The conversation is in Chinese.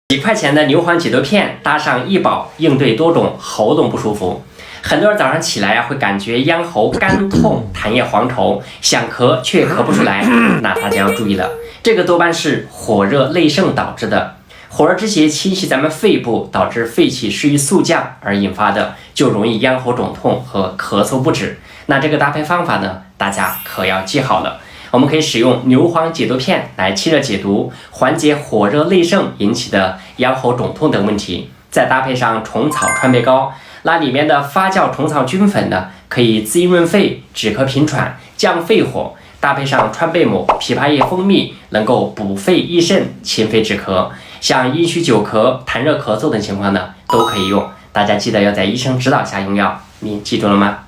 几块钱的牛黄解毒片搭上益宝，应对多种喉咙不舒服。很多人早上起来会感觉咽喉干痛、痰液黄稠，想咳却咳不出来，那大家要注意了，这个多半是火热内盛导致的。火热之邪侵袭咱们肺部，导致肺气湿于速降而引发的，就容易咽喉肿痛和咳嗽不止。那这个搭配方法呢，大家可要记好了。我们可以使用牛黄解毒片来清热解毒，缓解火热内盛引起的咽喉肿痛等问题。再搭配上虫草川贝膏，那里面的发酵虫草菌粉呢，可以滋阴润肺、止咳平喘、降肺火。搭配上川贝母、枇杷叶、蜂蜜，能够补肺益肾、清肺止咳。像阴虚久咳、痰热咳嗽等情况呢，都可以用。大家记得要在医生指导下用药，您记住了吗？